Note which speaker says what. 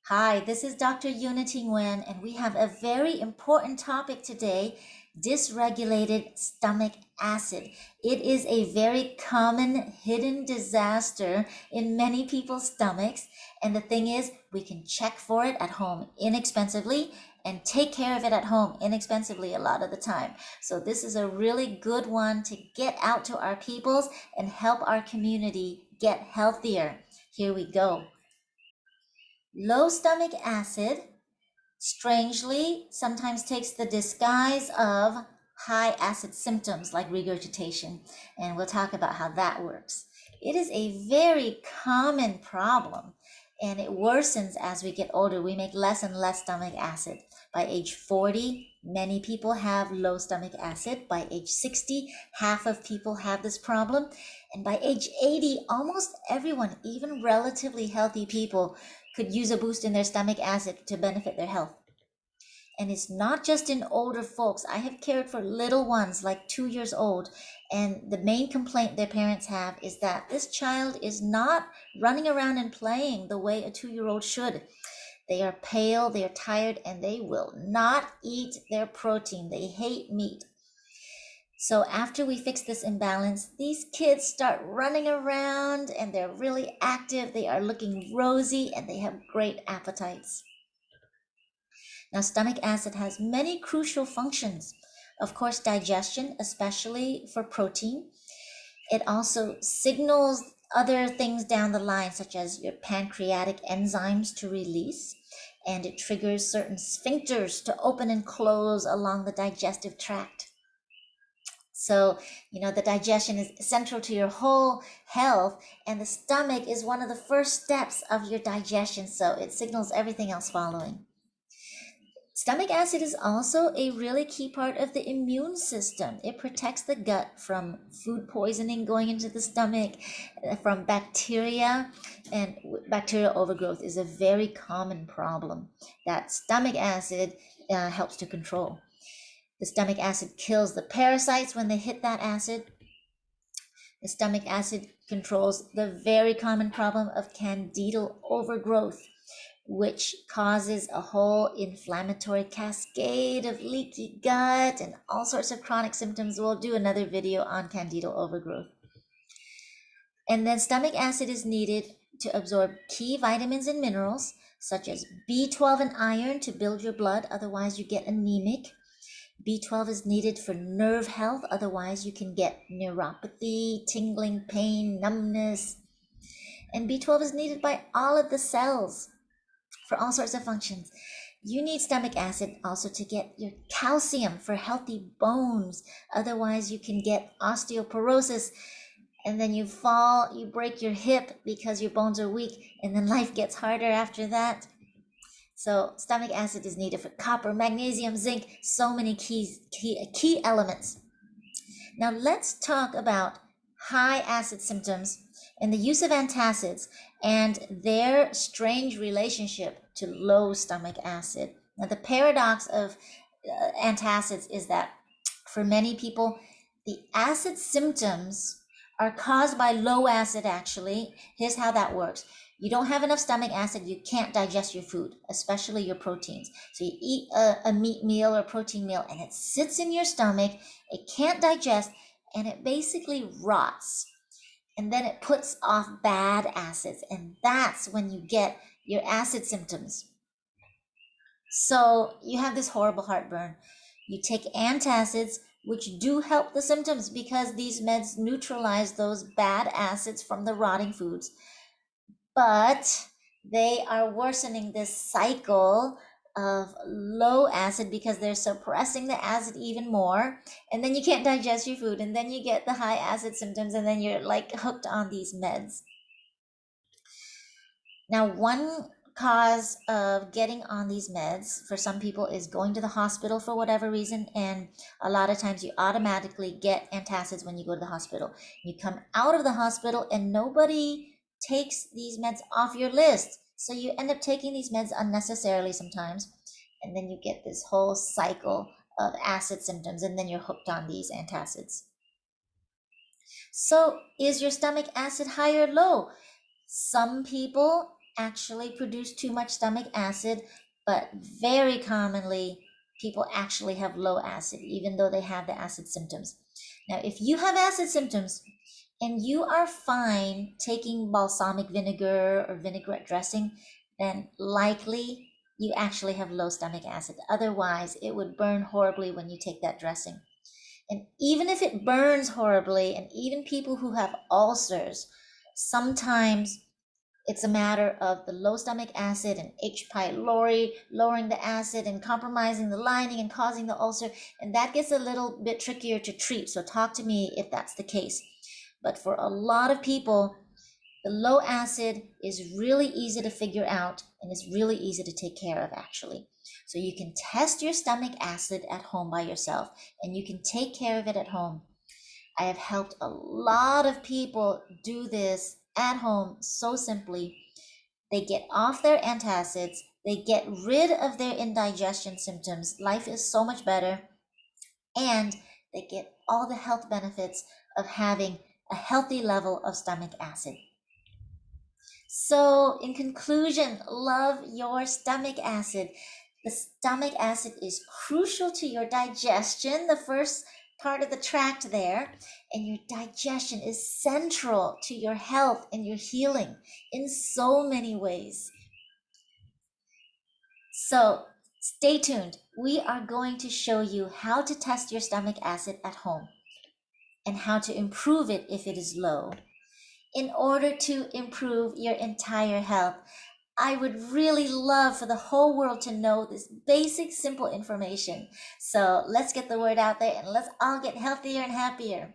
Speaker 1: Hi, this is Dr. Unity Nguyen, and we have a very important topic today, dysregulated stomach acid. It is a very common hidden disaster in many people's stomachs, and the thing is, we can check for it at home inexpensively and take care of it at home inexpensively a lot of the time. So this is a really good one to get out to our peoples and help our community get healthier. Here we go. Low stomach acid, strangely, sometimes takes the disguise of high acid symptoms like regurgitation, and we'll talk about how that works. It is a very common problem, and it worsens as we get older. We make less and less stomach acid. By age 40, many people have low stomach acid. By age 60, half of people have this problem. And by age 80, almost everyone, even relatively healthy people, could use a boost in their stomach acid to benefit their health. And it's not just in older folks. I have cared for little ones like 2 years old, and the main complaint their parents have is that this child is not running around and playing the way a 2-year old should. They are pale, they are tired, and they will not eat their protein. They hate meat. So after we fix this imbalance, these kids start running around and they're really active. They are looking rosy and they have great appetites. Now, stomach acid has many crucial functions. Of course, digestion, especially for protein. It also signals other things down the line, such as your pancreatic enzymes to release, and it triggers certain sphincters to open and close along the digestive tract. So, the digestion is central to your whole health, and the stomach is one of the first steps of your digestion, so it signals everything else following. Stomach acid is also a really key part of the immune system. It protects the gut from food poisoning going into the stomach, from bacteria, and bacterial overgrowth is a very common problem that stomach acid helps to control. The stomach acid kills the parasites when they hit that acid. The stomach acid controls the very common problem of candidal overgrowth, which causes a whole inflammatory cascade of leaky gut and all sorts of chronic symptoms. We'll do another video on candidal overgrowth. And then stomach acid is needed to absorb key vitamins and minerals, such as B12 and iron to build your blood, otherwise you get anemic. B12 is needed for nerve health, otherwise you can get neuropathy, tingling, pain, numbness. And B12 is needed by all of the cells for all sorts of functions. You need stomach acid also to get your calcium for healthy bones. Otherwise, you can get osteoporosis, and then you fall, you break your hip because your bones are weak, and then life gets harder after that. So stomach acid is needed for copper, magnesium, zinc, so many key elements. Now let's talk about high acid symptoms and the use of antacids and their strange relationship to low stomach acid. Now the paradox of antacids is that for many people, the acid symptoms are caused by low acid actually. Here's how that works. You don't have enough stomach acid, you can't digest your food, especially your proteins. So you eat a meat meal or protein meal and it sits in your stomach, it can't digest, and it basically rots. And then it puts off bad acids, and that's when you get your acid symptoms. So you have this horrible heartburn. You take antacids, which do help the symptoms because these meds neutralize those bad acids from the rotting foods. But they are worsening this cycle of low acid because they're suppressing the acid even more, and then you can't digest your food, and then you get the high acid symptoms, and then you're like hooked on these meds. Now, one cause of getting on these meds for some people is going to the hospital for whatever reason, and a lot of times you automatically get antacids when you go to the hospital. You come out of the hospital and nobody takes these meds off your list, so you end up taking these meds unnecessarily sometimes, and then you get this whole cycle of acid symptoms, and then you're hooked on these antacids. So is your stomach acid high or low? Some people actually produce too much stomach acid, but very commonly people actually have low acid, even though they have the acid symptoms. Now, if you have acid symptoms and you are fine taking balsamic vinegar or vinaigrette dressing, then likely you actually have low stomach acid. Otherwise, it would burn horribly when you take that dressing. And even if it burns horribly, and even people who have ulcers, sometimes it's a matter of the low stomach acid and H. pylori lowering the acid and compromising the lining and causing the ulcer. And that gets a little bit trickier to treat. So talk to me if that's the case. But for a lot of people, the low acid is really easy to figure out and is really easy to take care of, actually. So you can test your stomach acid at home by yourself, and you can take care of it at home. I have helped a lot of people do this at home so simply. They get off their antacids, they get rid of their indigestion symptoms. Life is so much better, and they get all the health benefits of having a healthy level of stomach acid. So, in conclusion, love your stomach acid. The stomach acid is crucial to your digestion, the first part of the tract there, and your digestion is central to your health and your healing in so many ways. So, stay tuned. We are going to show you how to test your stomach acid at home and how to improve it if it is low, in order to improve your entire health. I would really love for the whole world to know this basic, simple information. So let's get the word out there and let's all get healthier and happier.